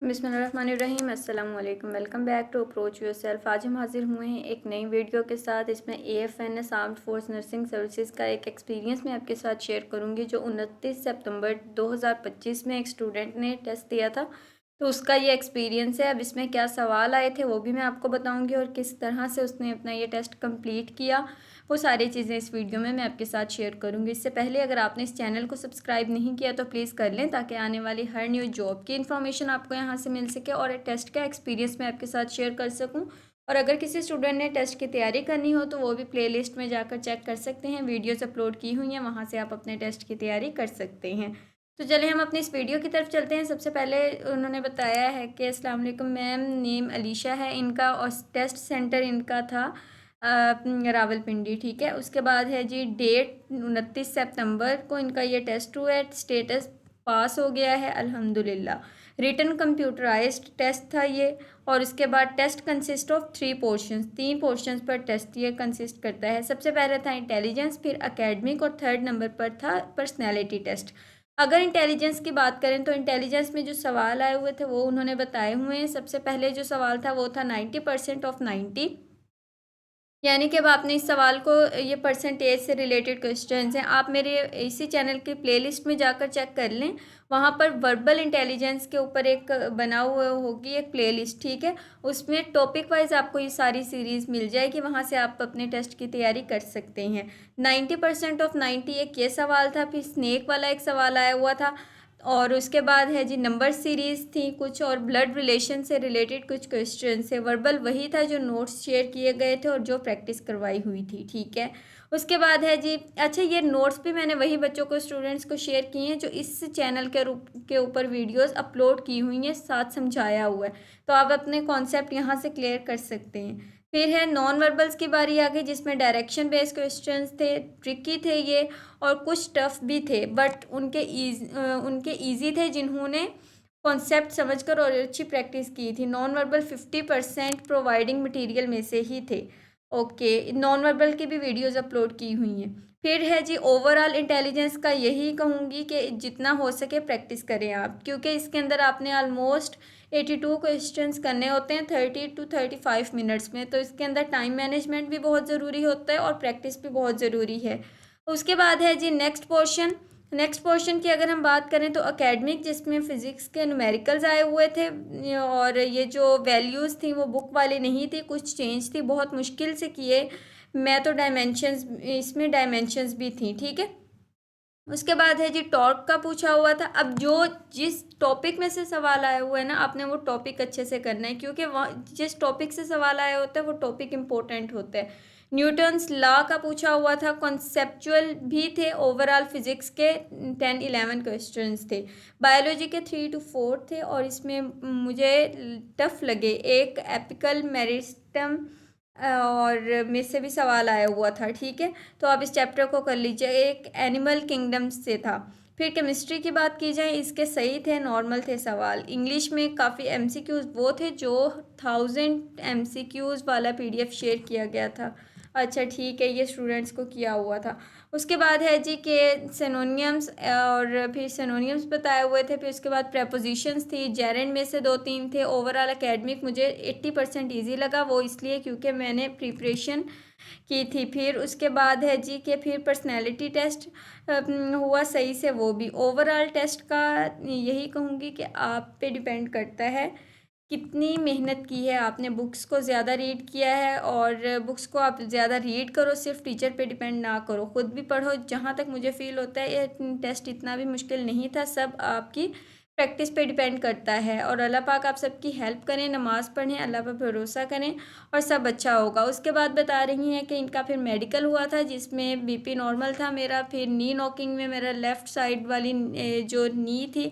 बिस्मिल्लाहिर्रहमानिर्रहीम। अस्सलाम वालेकुम। Welcome back to approach yourself. आज हम हाजिर हुए हैं एक नई वीडियो के साथ। इसमें AFNS armed force nursing services का एक एक्सपीरियंस मैं आपके साथ शेयर करूंगी जो 29 सितंबर 2025 में एक स्टूडेंट ने टेस्ट दिया था, तो उसका ये एक्सपीरियंस है। अब इसमें क्या सवाल आए थे वो भी मैं आपको बताऊंगी और किस तरह से उसने अपना ये टेस्ट कंप्लीट किया, वो सारी चीज़ें इस वीडियो में मैं आपके साथ शेयर करूंगी। इससे पहले अगर आपने इस चैनल को सब्सक्राइब नहीं किया तो प्लीज़ कर लें, ताकि आने वाली हर न्यू जॉब की इन्फॉर्मेशन आपको यहाँ से मिल सके और टेस्ट का एक्सपीरियंस मैं आपके साथ शेयर कर सकूँ। और अगर किसी स्टूडेंट ने टेस्ट की तैयारी करनी हो तो वो भी प्लेलिस्ट में जाकर चेक कर सकते हैं, वीडियोज़ अपलोड की हुई हैं, वहाँ से आप अपने टेस्ट की तैयारी कर सकते हैं। तो चलिए हम अपनी इस वीडियो की तरफ चलते हैं। सबसे पहले उन्होंने बताया है कि अस्सलाम वालेकुम मैम, नेम अलीशा है इनका और टेस्ट सेंटर इनका था रावलपिंडी। ठीक है, उसके बाद है जी डेट 29 सितंबर को इनका ये टेस्ट हुआ है। स्टेटस पास हो गया है अल्हम्दुलिल्लाह। रिटन कंप्यूटराइज्ड टेस्ट था ये। और उसके बाद test consist of 3 portions, 3 portions पर टेस्ट ये कंसिस्ट करता है। सबसे पहले था इंटेलिजेंस, फिर एकेडमिक और थर्ड नंबर पर था पर्सनैलिटी टेस्ट। अगर इंटेलिजेंस की बात करें तो इंटेलिजेंस में जो सवाल आए हुए थे वो उन्होंने बताए हुए हैं। सबसे पहले जो सवाल था वो था 90% ऑफ 90, यानी कि अब आपने इस सवाल को, ये परसेंटेज से रिलेटेड क्वेश्चंस हैं, आप मेरे इसी चैनल की प्लेलिस्ट में जाकर चेक कर लें। वहाँ पर वर्बल इंटेलिजेंस के ऊपर एक बना हुआ होगी एक प्लेलिस्ट। ठीक है, उसमें टॉपिक वाइज आपको ये सारी सीरीज़ मिल जाएगी, वहाँ से आप अपने टेस्ट की तैयारी कर सकते हैं। 90% ऑफ 90 एक ये सवाल था, फिर स्नेक वाला एक सवाल आया हुआ था, और उसके बाद है जी नंबर सीरीज़ थी कुछ, और ब्लड रिलेशन से रिलेटेड कुछ क्वेश्चन थे। वर्बल वही था जो नोट्स शेयर किए गए थे और जो प्रैक्टिस करवाई हुई थी। ठीक है, उसके बाद है जी, अच्छा ये नोट्स भी मैंने वही बच्चों को, स्टूडेंट्स को शेयर किए हैं जो इस चैनल के ऊपर वीडियोस अपलोड की हुई हैं, साथ समझाया हुआ है, तो आप अपने कॉन्सेप्ट यहाँ से क्लियर कर सकते हैं। फिर है नॉन वर्बल्स की बारी आ गई, जिसमें डायरेक्शन बेस्ड क्वेश्चंस थे, ट्रिकी थे ये, और कुछ टफ भी थे, बट उनके ईजी थे जिन्होंने कॉन्सेप्ट समझकर और अच्छी प्रैक्टिस की थी। नॉन वर्बल 50% प्रोवाइडिंग मटेरियल में से ही थे। ओके, नॉन वर्बल की भी वीडियोस अपलोड की हुई हैं। फिर है जी ओवरऑल इंटेलिजेंस का, यही कहूँगी कि जितना हो सके प्रैक्टिस करें आप, क्योंकि इसके अंदर आपने ऑलमोस्ट 82 क्वेश्चंस करने होते हैं 30 to 35 मिनट्स में, तो इसके अंदर टाइम मैनेजमेंट भी बहुत ज़रूरी होता है और प्रैक्टिस भी बहुत ज़रूरी है। उसके बाद है जी नेक्स्ट पोर्शन की अगर हम बात करें तो एकेडमिक, जिसमें फ़िज़िक्स के न्यूमेरिकल्स आए हुए थे, और ये जो वैल्यूज़ थी वो बुक वाली नहीं थी, कुछ चेंज थी, बहुत मुश्किल से किए मैं तो। डायमेंशंस, इसमें डायमेंशंस भी थी। ठीक है, उसके बाद है जी टॉर्क का पूछा हुआ था। अब जो जिस टॉपिक में से सवाल आया हुआ है ना, आपने वो टॉपिक अच्छे से करना है, क्योंकि वहाँ जिस टॉपिक से सवाल आया होता है वो टॉपिक इम्पोर्टेंट होता है। न्यूटन्स लॉ का पूछा हुआ था, कॉन्सेप्चुअल भी थे, ओवरऑल फिजिक्स के 10-11 क्वेश्चंस थे, बायोलॉजी के 3 to 4 थे, और इसमें मुझे टफ लगे एक एपिकल मेरिस्टम और में से भी सवाल आया हुआ था। ठीक है, तो आप इस चैप्टर को कर लीजिए, एक एनिमल किंगडम से था। फिर केमिस्ट्री की बात की जाए, इसके सही थे, नॉर्मल थे सवाल। इंग्लिश में काफ़ी एमसीक्यूज़ वो थे जो 1000 एमसीक्यूज़ वाला PDF शेयर किया गया था। अच्छा ठीक है, ये स्टूडेंट्स को किया हुआ था। उसके बाद है जी के सिनोनियम्स, और फिर सिनोनियम्स बताए हुए थे। फिर उसके बाद प्रेपोजिशंस थी, जेरेंड में से 2-3 थे। ओवरऑल एकेडमिक मुझे 80% ईजी लगा, वो इसलिए क्योंकि मैंने प्रिपरेशन की थी। फिर उसके बाद है जी कि फिर पर्सनैलिटी टेस्ट हुआ सही से, वो भी। ओवरऑल टेस्ट का यही कहूँगी कि आप पे डिपेंड करता है कितनी मेहनत की है आपने, बुक्स को ज़्यादा रीड किया है, और बुक्स को आप ज़्यादा रीड करो, सिर्फ टीचर पे डिपेंड ना करो, खुद भी पढ़ो। जहाँ तक मुझे फ़ील होता है ये टेस्ट इतना भी मुश्किल नहीं था, सब आपकी प्रैक्टिस पे डिपेंड करता है। और अल्लाह पाक आप सबकी हेल्प करें, नमाज़ पढ़ें, अल्लाह पर भरोसा करें, और सब अच्छा होगा। उसके बाद बता रही हैं कि इनका फिर मेडिकल हुआ था, जिसमें BP नॉर्मल था मेरा। फिर नी नॉकिंग में मेरा लेफ़्ट साइड वाली जो नी थी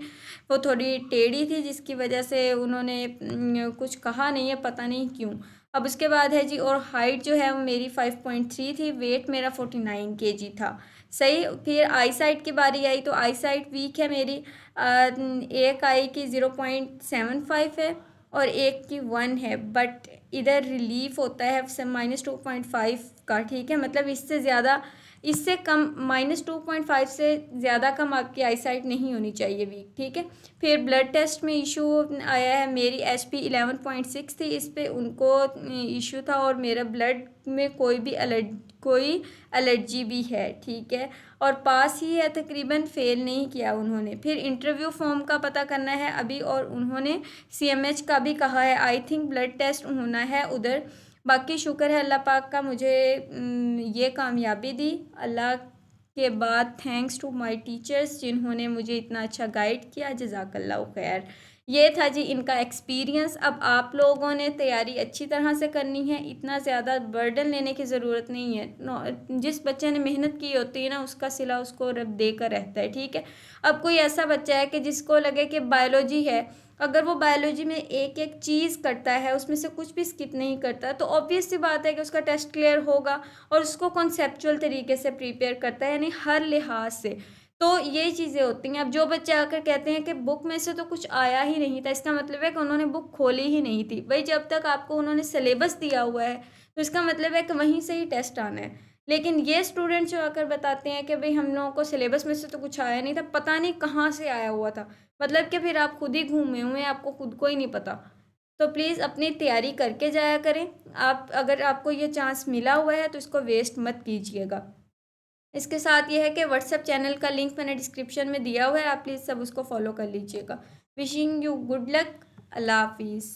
वो थोड़ी टेढ़ी थी, जिसकी वजह से उन्होंने कुछ कहा नहीं है, पता नहीं क्यों। अब उसके बाद है जी, और हाइट जो है वो मेरी 5.3 थी, वेट मेरा 49 kg था। सही। फिर आई साइट की बारी आई तो आई साइट वीक है मेरी, एक आई की 0.75 है और एक की 1 है, बट इधर रिलीफ होता है -2.5 का। ठीक है, मतलब इससे ज़्यादा इससे कम -2.5 से ज़्यादा कम आपकी आई साइट नहीं होनी चाहिए वीक, ठीक है। फिर ब्लड टेस्ट में इशू आया है, मेरी HP 11.6 थी, इस पे उनको इशू था, और मेरा ब्लड में कोई एलर्जी भी है, ठीक है। और पास ही है तकरीबन, फेल नहीं किया उन्होंने। फिर इंटरव्यू फॉर्म का पता करना है अभी, और उन्होंने CMH का भी कहा है, आई थिंक ब्लड टेस्ट होना है उधर। बाकी शुक्र है अल्लाह पाक का, मुझे ये कामयाबी दी। अल्लाह के बाद थैंक्स टू माय टीचर्स जिन्होंने मुझे इतना अच्छा गाइड किया, जज़ाकल्लाह खैर। ये था जी इनका एक्सपीरियंस। अब आप लोगों ने तैयारी अच्छी तरह से करनी है, इतना ज़्यादा बर्डन लेने की ज़रूरत नहीं है। जिस बच्चे ने मेहनत की होती है ना, उसका सिला उसको रब देकर रहता है, ठीक है। अब कोई ऐसा बच्चा है कि जिसको लगे कि बायोलॉजी है, अगर वो बायोलॉजी में एक एक चीज़ करता है, उसमें से कुछ भी स्किप नहीं करता, तो ऑब्वियस सी बात है कि उसका टेस्ट क्लियर होगा, और उसको कॉन्सेप्चुअल तरीके से प्रिपेयर करता है, यानी हर लिहाज से। तो ये चीज़ें होती हैं। अब जो बच्चे आकर कहते हैं कि बुक में से तो कुछ आया ही नहीं था, इसका मतलब है कि उन्होंने बुक खोली ही नहीं थी। भाई जब तक आपको उन्होंने सिलेबस दिया हुआ है, तो इसका मतलब है कि वहीं से ही टेस्ट आना है। लेकिन ये स्टूडेंट जो आकर बताते हैं कि भाई हम लोगों को सिलेबस में से तो कुछ आया नहीं था, पता नहीं कहाँ से आया हुआ था, मतलब कि फिर आप खुद ही घूमे हुए हैं, आपको खुद को ही नहीं पता। तो प्लीज़ अपनी तैयारी करके जाया करें। आप अगर आपको ये चांस मिला हुआ है तो इसको वेस्ट मत कीजिएगा। इसके साथ ये है कि व्हाट्सएप चैनल का लिंक मैंने डिस्क्रिप्शन में दिया हुआ है, आप प्लीज़ सब उसको फॉलो कर लीजिएगा। Wishing you good luck. अल्लाह हाफिज़।